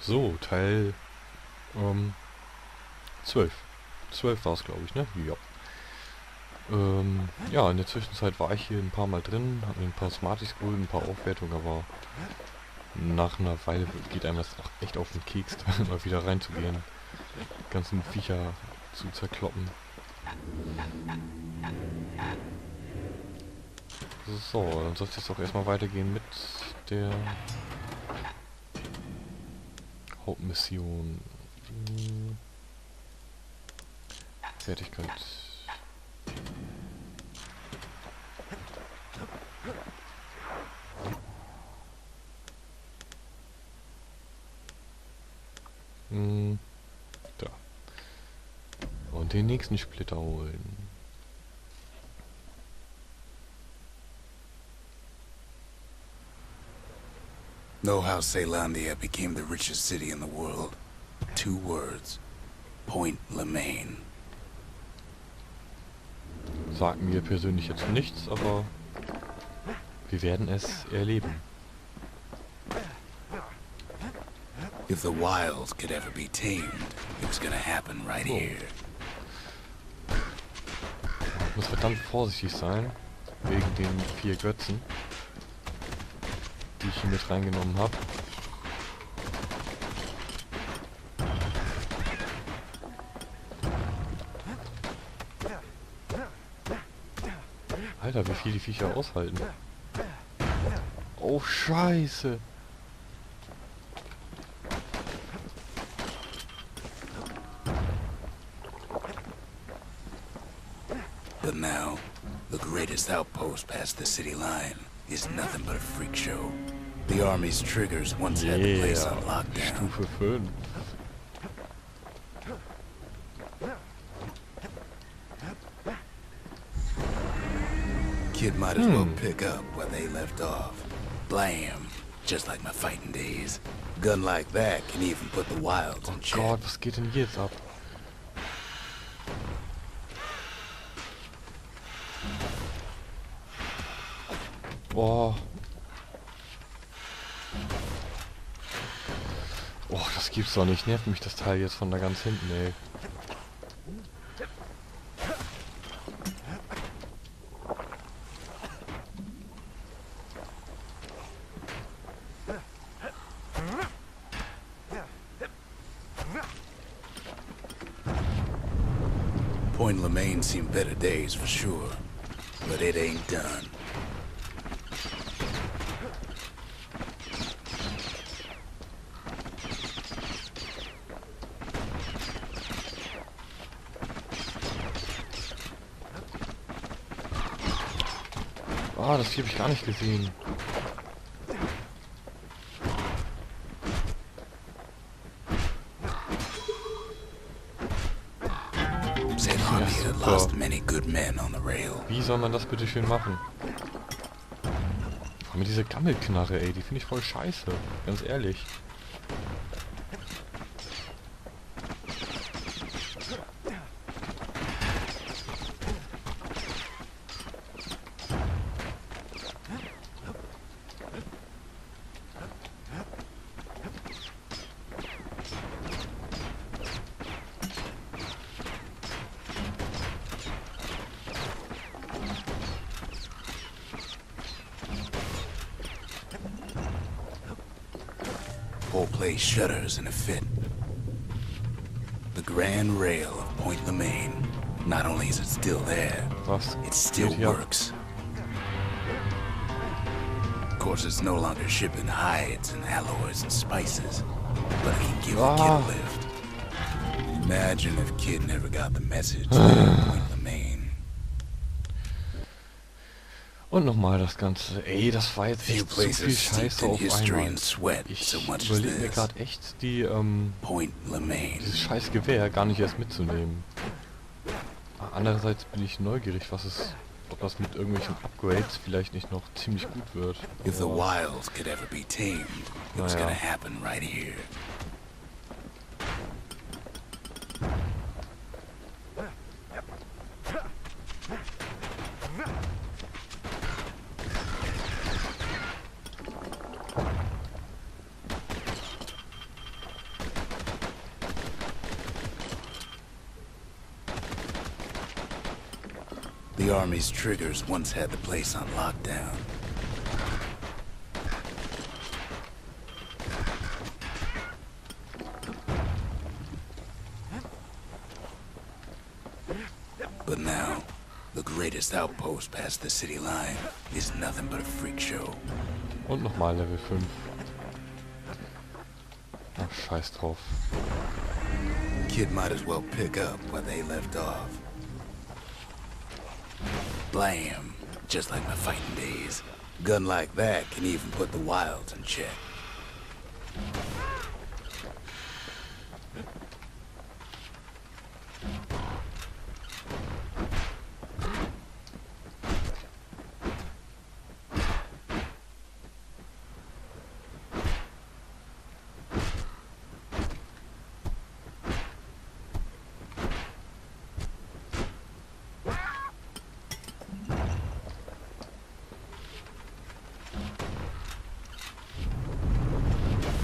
So, Teil 12. 12 war es, glaube ich, ne? Ja. Ja, in der Zwischenzeit war ich hier ein paar Mal drin, habe mir ein paar Smarties geholt, ein paar Aufwertungen, aber nach einer Weile geht einem das auch echt auf den Keks, da mal wieder reinzugehen. Die ganzen Viecher zu zerkloppen. So, dann soll es jetzt auch erstmal weitergehen mit der Hauptmission. Fertigkeit. Da. Und den nächsten Splitter holen. Know how Ceylandia became the richest city in the world? 2 words. Point Lemaine. Sagt mir persönlich jetzt nichts, aber wir werden es erleben. If the wilds could ever be tamed, it was gonna happen right here. Ich muss verdammt vorsichtig sein, wegen den 4 Götzen, die ich hier mit reingenommen habe. Alter, wie viel die Viecher aushalten. Oh, Scheiße. But now, the greatest outpost past the city line is nothing but a freak show. The army's triggers once had the place on lockdown. Stufe 5. Kid might as well pick up where they left off. Blam! Just like my fighting days. Gun like that can even put the wilds in check. Oh Gott, was geht denn hier jetzt ab? Boah. Oh, das gibt's doch nicht. Nervt mich das Teil jetzt von da ganz hinten, ey. Point Lemaine seen better days for sure, but it ain't done. Ah, das Vieh habe ich gar nicht gesehen. Ceylandia had lost many good men on the rail. Wie soll man das bitte schön machen? Vor allem diese Gammelknarre, ey, die finde ich voll scheiße. Ganz ehrlich. Whole place shudders in a fit. The grand rail of Point Lemaine. Not only is it still there, Was it still geht hier ab? works. Of course, it's no longer shipping hides and alloys and spices, but it can give a kid a lift. Imagine if Kid never got the message that Point Lemaine. Und nochmal das Ganze. Ey, das war jetzt Few echt zu viel places steeped Scheiße in auf history einmal. and sweat Ich so much as überlege mir this. gerade echt, die, Point Lemaine. dieses scheiß Gewehr gar nicht erst mitzunehmen. Andererseits bin ich neugierig, ob das mit irgendwelchen Upgrades vielleicht nicht noch ziemlich gut wird. If the Aber wilds could ever be tamed, it was Naja. gonna happen right here. The Army's triggers once had the place on lockdown. But now, the greatest outpost past the city line is nothing but a freak show. Und nochmal Level 5. Ach, scheiß drauf. Kid might as well pick up where they left off. Blam! Just like my fighting days. Gun like that can even put the wilds in check.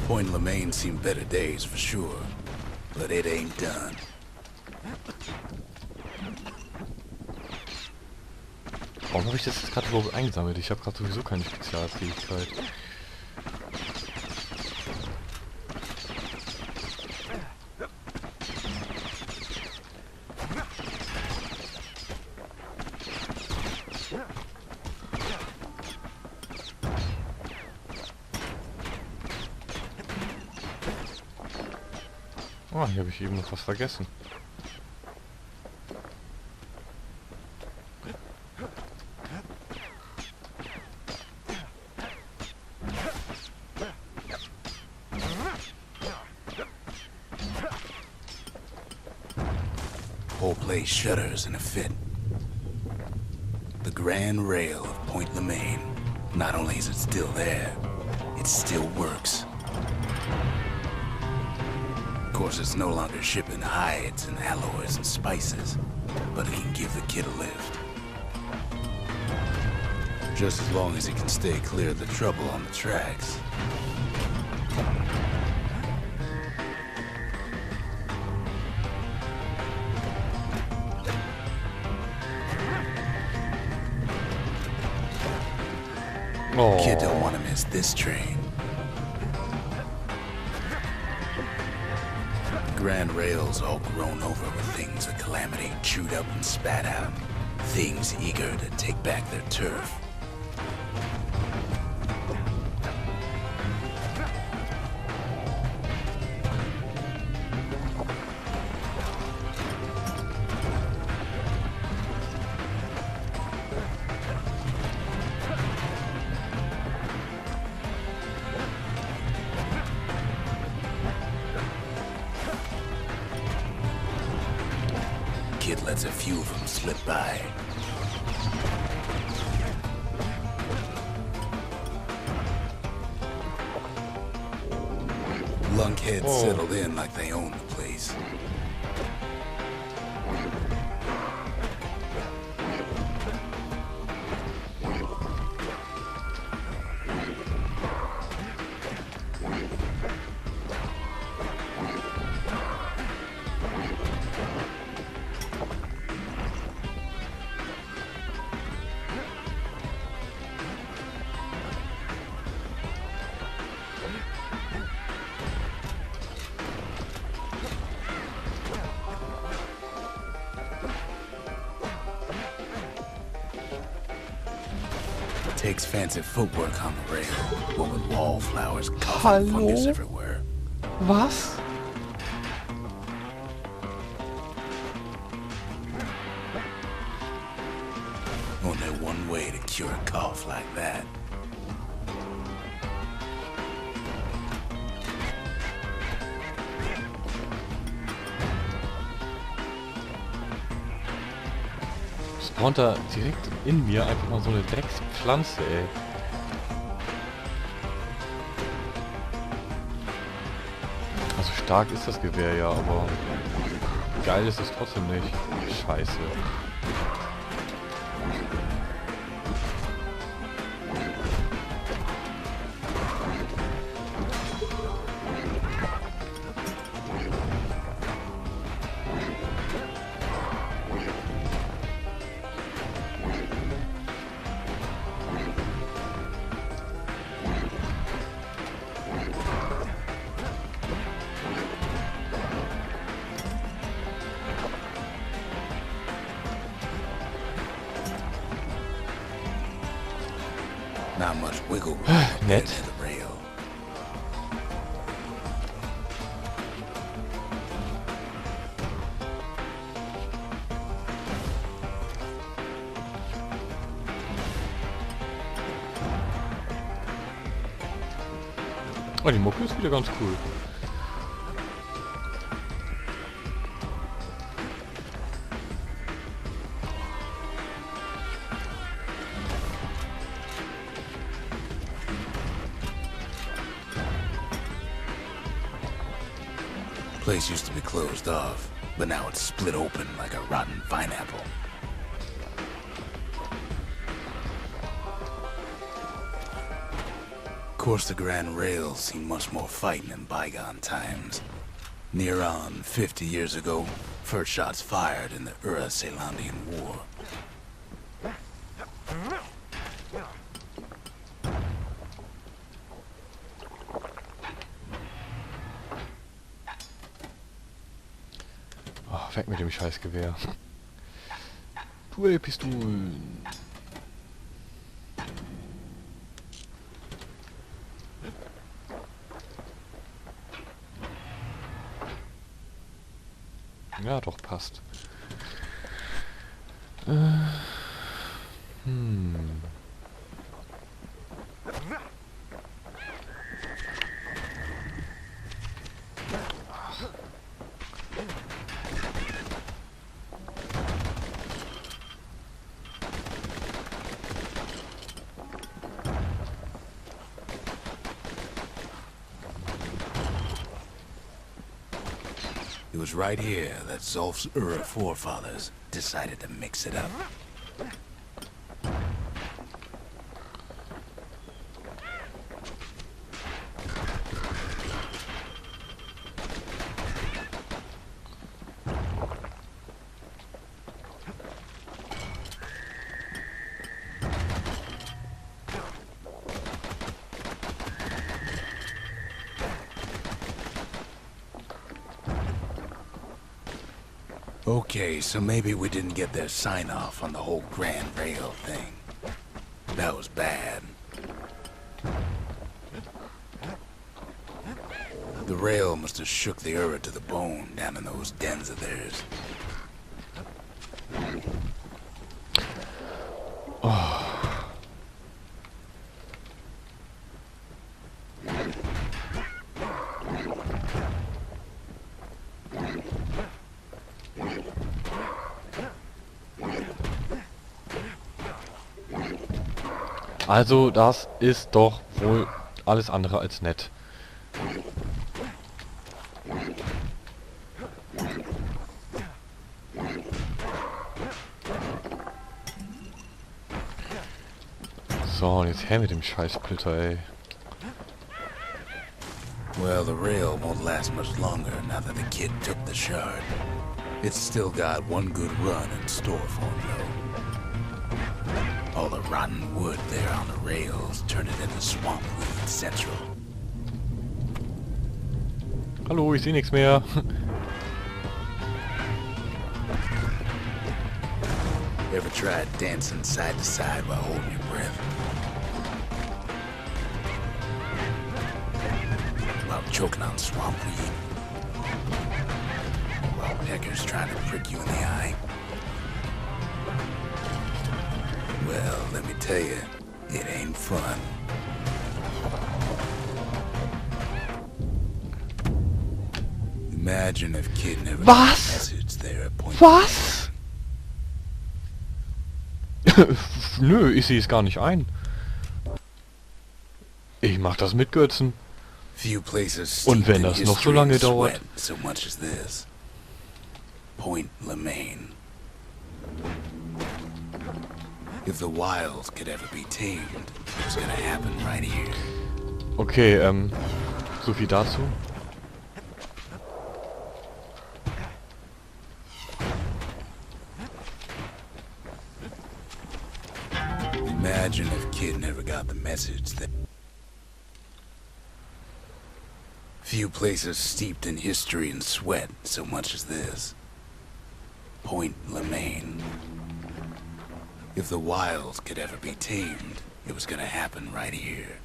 Point Lemaine seen better days for sure, but it ain't done. Warum habe ich das jetzt gerade überhaupt eingesammelt? Ich habe gerade sowieso keine Spezialfähigkeit. Ah, hier habe ich eben noch was vergessen. Whole place shudders in a fit. The grand rail of Point Lemaine. Not only is it still there, it still works. Of course, it's no longer shipping hides and alloys and spices, but it can give the kid a lift. Just as long as he can stay clear of the trouble on the tracks. Oh. Kid don't want to miss this train. Grand rails all grown over with things of calamity chewed up and spat out. Things eager to take back their turf. Kid lets a few of them slip by. Lunkheads settled in like they own the place. Takes fancy footwork on the rail, what with wallflowers, coffin fungus everywhere. Was? Only one way to cure a cough like that. Spawnt da direkt in mir einfach mal so eine Dreckspflanze, ey. Also stark ist das Gewehr ja, aber geil ist es trotzdem nicht. Scheiße. Wiggle room up there Nett. near the rail. Oh, die Mucke ist wieder ganz cool. Place used to be closed off, but now it's split open like a rotten pineapple. Of course, the Grand Rail's seen much more fighting in bygone times. Near on 50 years ago, first shots fired in the Ura-Celandian War. Oh, weg mit dem Scheißgewehr. Duellpistolen. Ja, doch, passt. It was right here that Zolf's Ura forefathers decided to mix it up. Okay, so maybe we didn't get their sign-off on the whole Grand Rail thing. That was bad. The rail must have shook the Ura to the bone down in those dens of theirs. Also, das ist doch wohl alles andere als nett. So, und jetzt her mit dem Scheißsplitter, ey. Well, the rail won't last much longer now that the kid took the shard. It's still got one good run in store for him, though. All the rotten wood there on the rails turned it into Swampweed Central. Hallo, ich sehe nichts mehr. Ever tried dancing side to side while holding your breath? While choking on swampweed? While peckers trying to prick you in the eye? Well, let me tell you, it ain't fun. Imagine if Kid never got a message there at Point. Was? Nö, ich sehe es gar nicht ein. Ich mach das mit Götzen. Few places Und wenn steeped in das noch so history lange and dauert. sweat so much as this. Point Lemaine. If the wilds could ever be tamed, it was gonna happen right here. Okay, so viel dazu. Imagine if Kid never got the message that few places steeped in history and sweat so much as this. Point Lemaine. If the wilds could ever be tamed, It was gonna happen right here.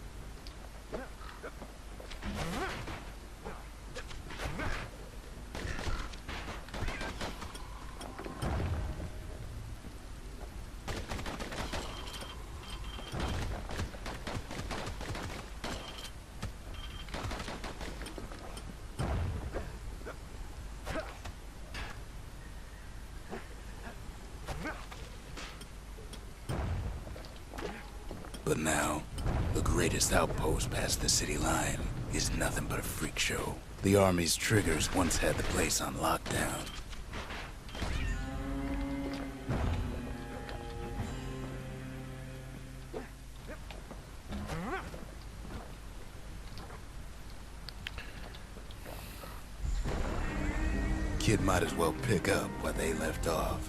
But now, the greatest outpost past the city line is nothing but a freak show. The Army's triggers once had the place on lockdown. Kid might as well pick up where they left off.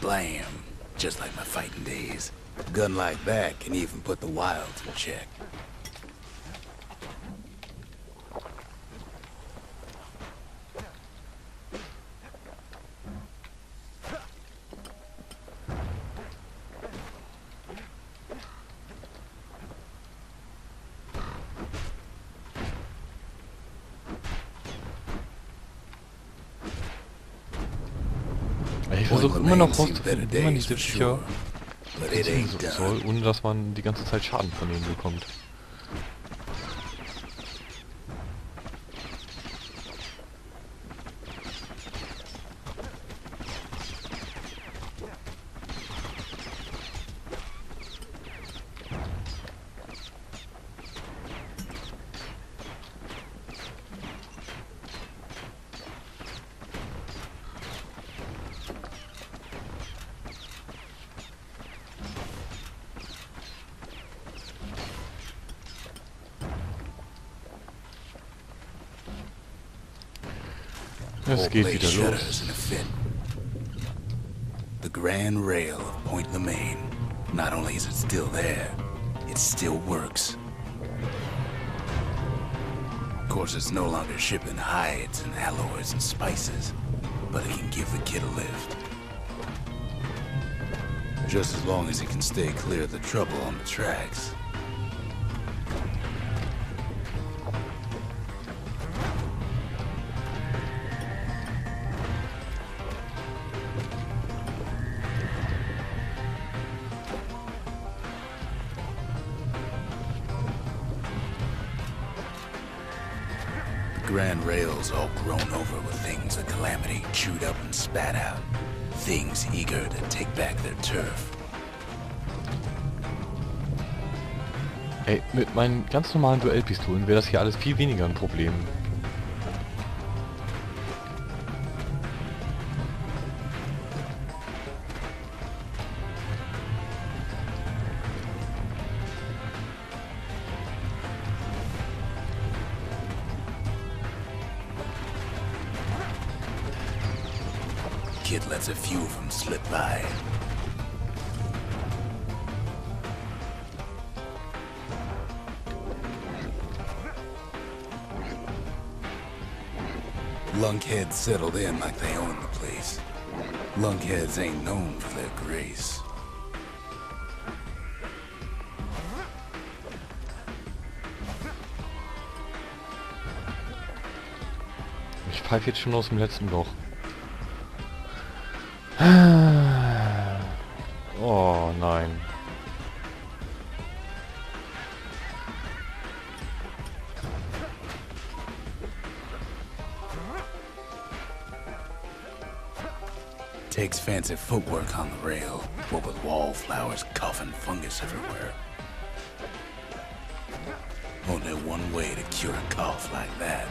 Blam. Just like my fighting days. A gun like that can even put the wilds in check. Ich versuche immer noch rauszufinden, wie man diese Viecher besiegen soll, ohne dass man die ganze Zeit Schaden von ihnen bekommt. Es geht wieder los. The grand rail of Point Lemaine. Not only is it still there, it still works. Of course, it's no longer shipping hides and alloys and spices, but it can give the kid a lift. Just as long as he can stay clear of the trouble on the tracks. Grand rails all grown over with things the Calamity chewed up and spat out. Things eager to take back their turf. Ey, mit meinen ganz normalen Duellpistolen wäre das hier alles viel weniger ein Problem. Kid lets a few of them slip by. Lunkheads settled in like they own the place. Lunkheads ain't known for their grace. Ich pfeife jetzt schon aus dem letzten Loch. Oh nein. Takes fancy footwork on the rail, what with wallflowers coughing fungus everywhere. Only one way to cure a cough like that.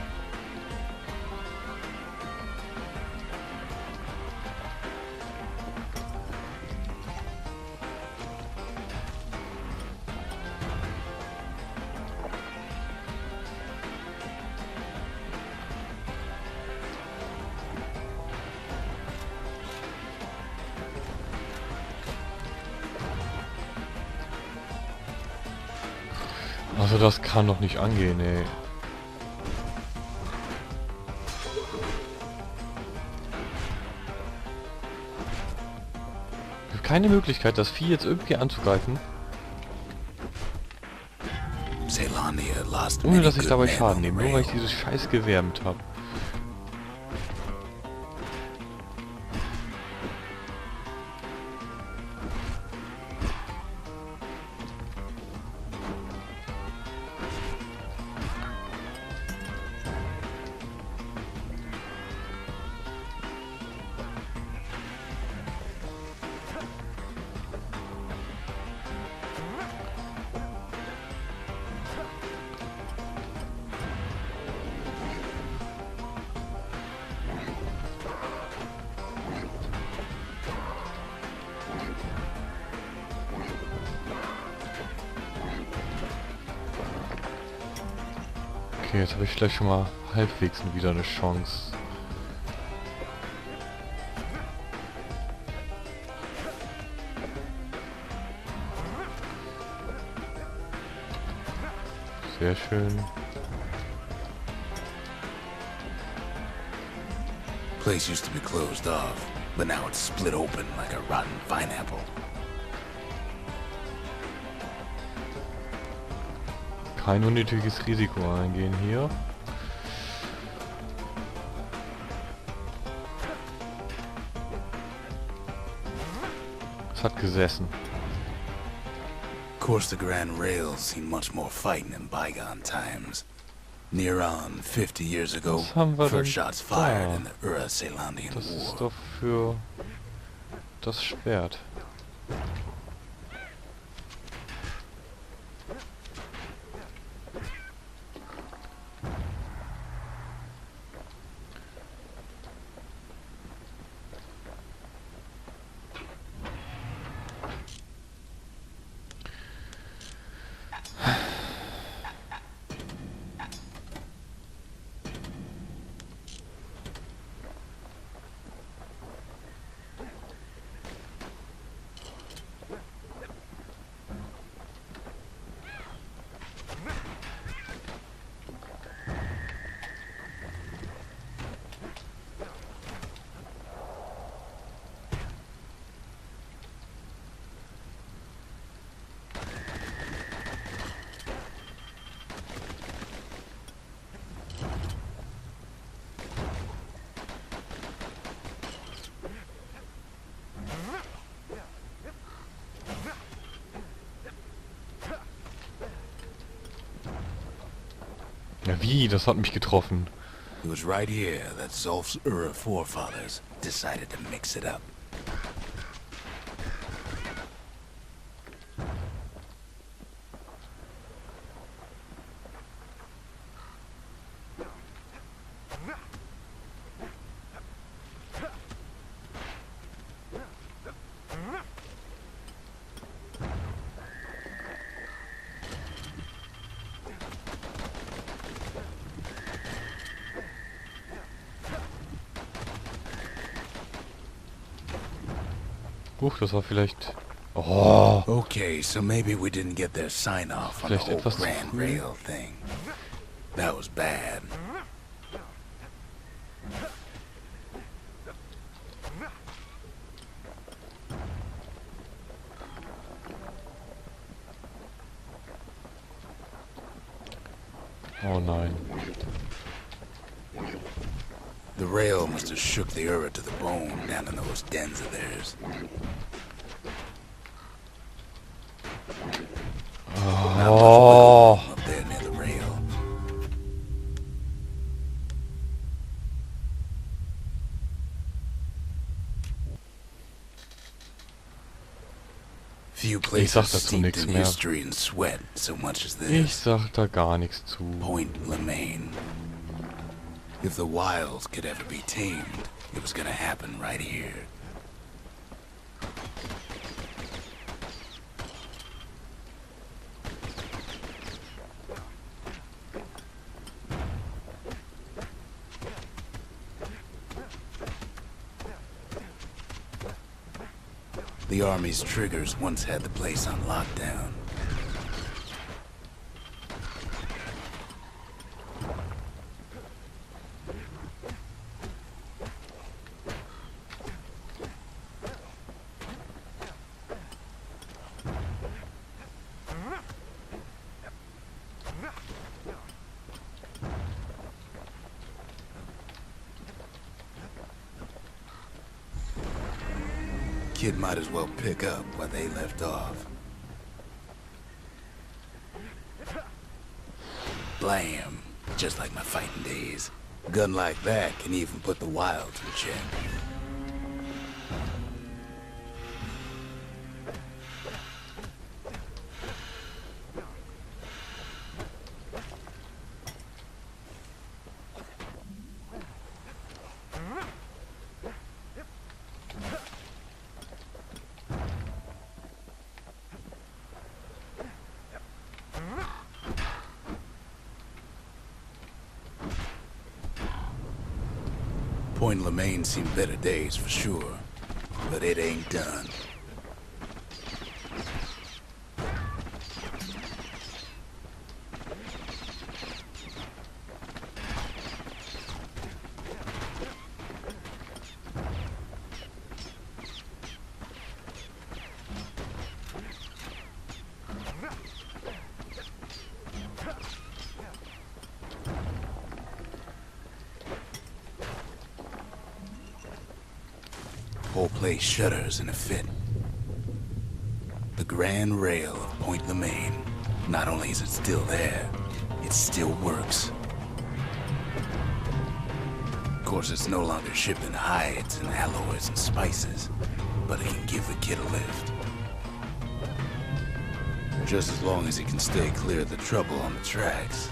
Also das kann doch nicht angehen, ey. Ich habe keine Möglichkeit, das Vieh jetzt irgendwie anzugreifen, Caelandia lost ohne many dass ich good dabei men Schaden on the nehme, nur weil ich rail. dieses scheiß Gewehr mit habe. Okay, jetzt habe ich vielleicht schon mal halbwegs wieder eine Chance. Sehr schön. Place used to be closed off, but now it's split open like a rotten pineapple. Kein unnötiges Risiko eingehen hier. Es hat gesessen. Of course, the Grand Rail's seen much more fighting in bygone times. Near on 50 years ago, Was haben wir denn first shots fired da? in the Ura-Caelandian Das ist War. doch für das Schwert. Ja wie? Das hat mich getroffen. It was right here that Zolf's Ura forefathers decided to mix it up. Huch, das war vielleicht... Oh, Okay, so maybe we didn't get their sign-off on the Vielleicht whole etwas zu Grand früh. Rail thing. That was bad. oh nein. The rail must have shook the Ura to the bone down in those dens of theirs. Not much Oh, wiggle room up there near the rail. Few places sag dazu steeped nichts in mehr. history and sweat so much as ich this. sag da gar nichts zu. Point Lemaine. If the wilds could ever be tamed, it was gonna happen right here. The Army's triggers once had the place on lockdown. kid might as well pick up where they left off. Blam. Just like my fighting days. A gun like that can even put the wilds in check. Point Lemaine seen better days for sure, but it ain't done. Whole place shudders in a fit. The grand rail of Point Lemaine. Not only is it still there, it still works. Of course, it's no longer shipping hides and alloys and spices, but it can give the kid a lift. Just as long as he can stay clear of the trouble on the tracks.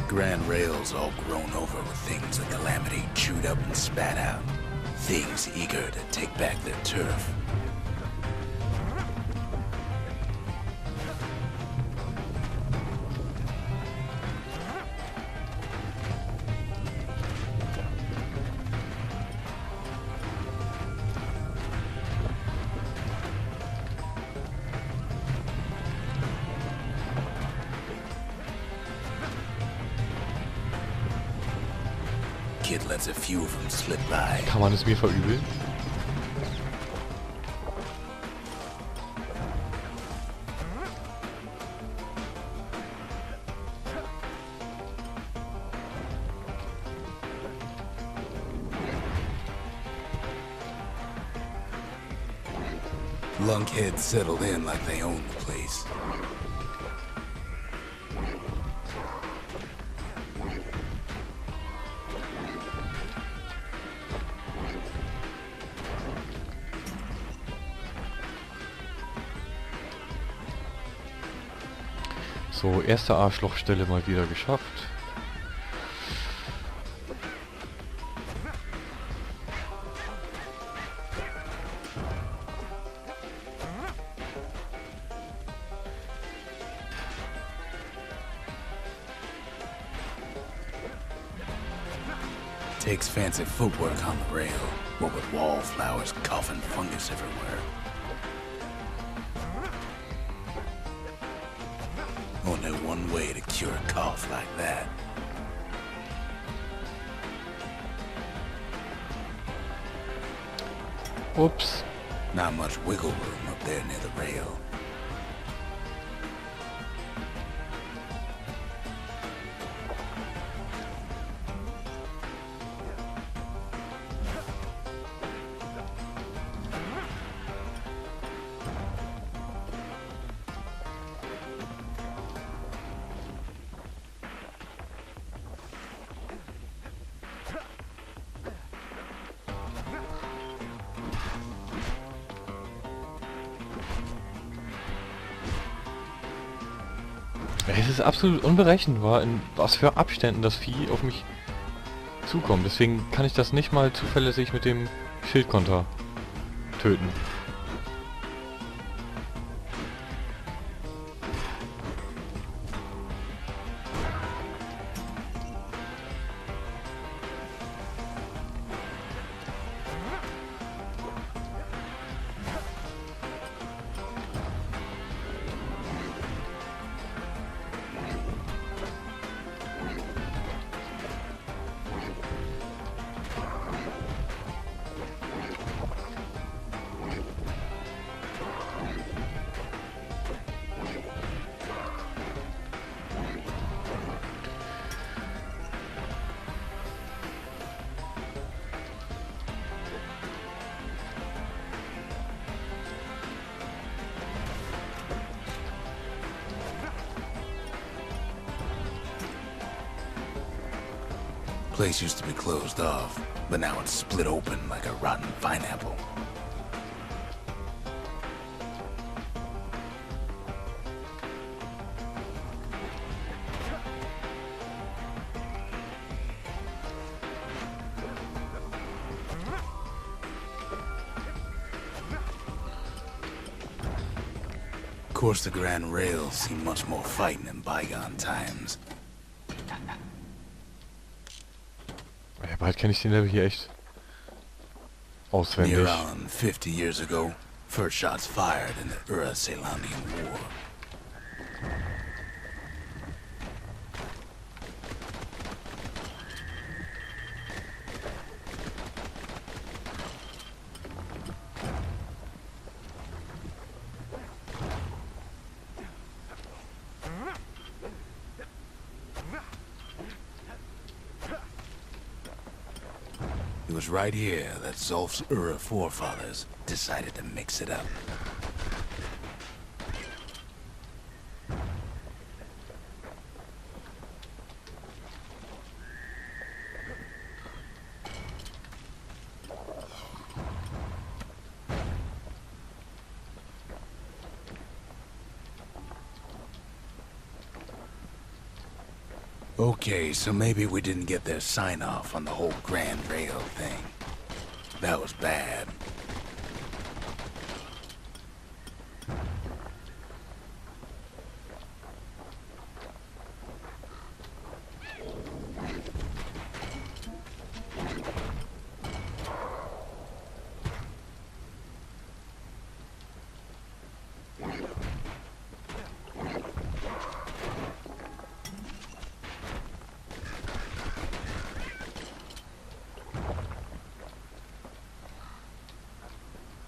Grand rail's all grown over with things the Calamity chewed up and spat out. Things eager to take back their turf. Kid lets a few of them slip by. Kann man es mir verübeln? Lunkheads settled in like they own the place. So, erste Arschlochstelle mal wieder geschafft. Takes fancy footwork on the rail, what with wallflowers coughing fungus everywhere. Only one way to cure a cough like that. Ups. Not much wiggle room up there near the rail. Es ist absolut unberechenbar, in was für Abständen das Vieh auf mich zukommt. Deswegen kann ich das nicht mal zuverlässig mit dem Schildkonter töten. place used to be closed off, but now it's split open like a rotten pineapple. Of course, the Grand Rails see much more fighting in bygone times. Ja, bald kenne ich den Level hier echt auswendig. Near on 50 years ago, first shots fired in the Ura-Ceylonian War. It was right here that Zulf's Ura forefathers decided to mix it up. Okay, so maybe we didn't get their sign-off on the whole Grand Rail thing. That was bad.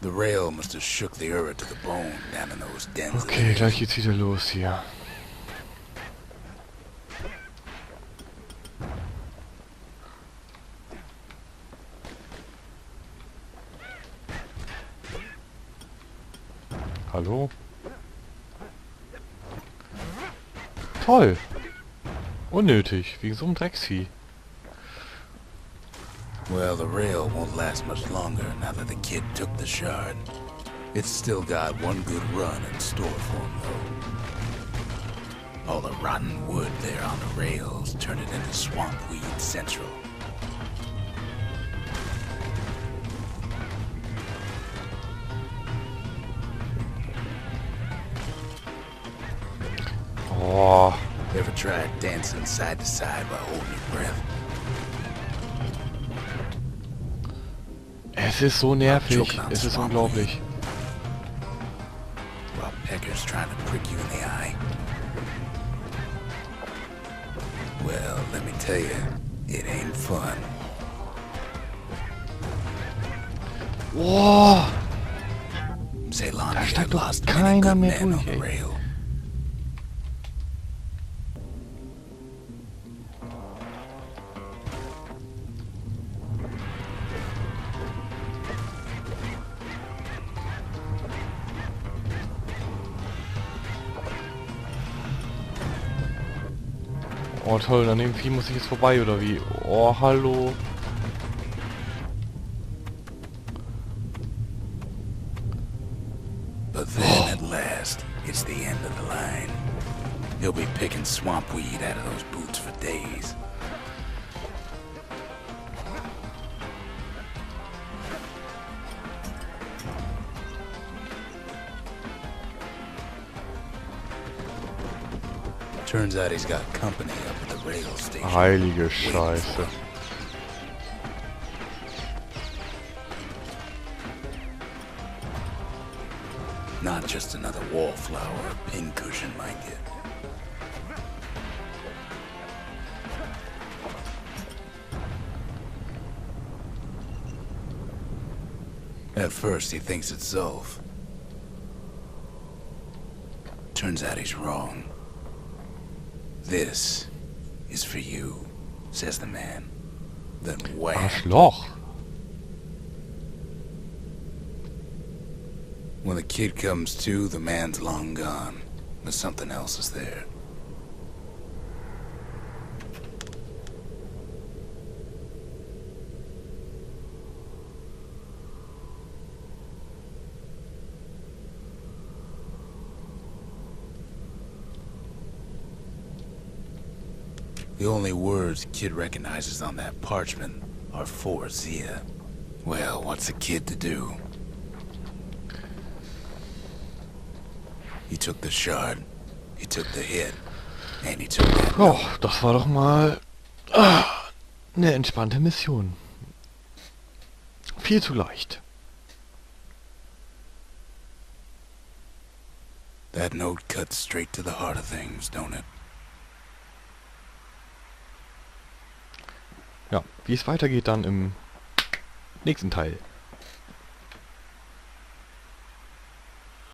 The rail must have shook the Ura to the bone down in those dens. Okay, gleich geht's wieder los hier. Hallo? Toll! Unnötig, wegen so einem Drecksvieh. Well, the rail won't last much longer now that the kid took the shard. It's still got one good run in store for him, though. All the rotten wood there on the rails turned it into swamp weed central. Oh. Ever tried dancing side to side while holding your breath? Es ist so nervig, es ist unglaublich. While Pecker's trying to prick you in the eye. Well, let me tell you, it ain't fun. Boah! Ceylon Da steigt doch lost many keiner good mehr men durch, on the ey. rail. Oh toll, an dem Vieh muss ich jetzt vorbei, oder wie? Oh, hallo. But then at last, it's the end of the line. He'll be picking swamp weed out of those boots for days. Turns out he's got company up at the rail station. Heilige Scheiße. Not just another wallflower or pincushion, mind you. At first he thinks it's Zulf. Turns out he's wrong. This is for you, says the man. Then wham. Arschloch. When the kid comes to, the man's long gone. But something else is there. The only words Kid recognizes on that parchment are for Zia. Well, what's a kid to do? He took the shard, he took the hit, and he took that Oh, note. das war doch mal eine entspannte Mission. Viel zu leicht. That note cuts straight to the heart of things, don't it? Ja, wie es weitergeht dann im nächsten Teil.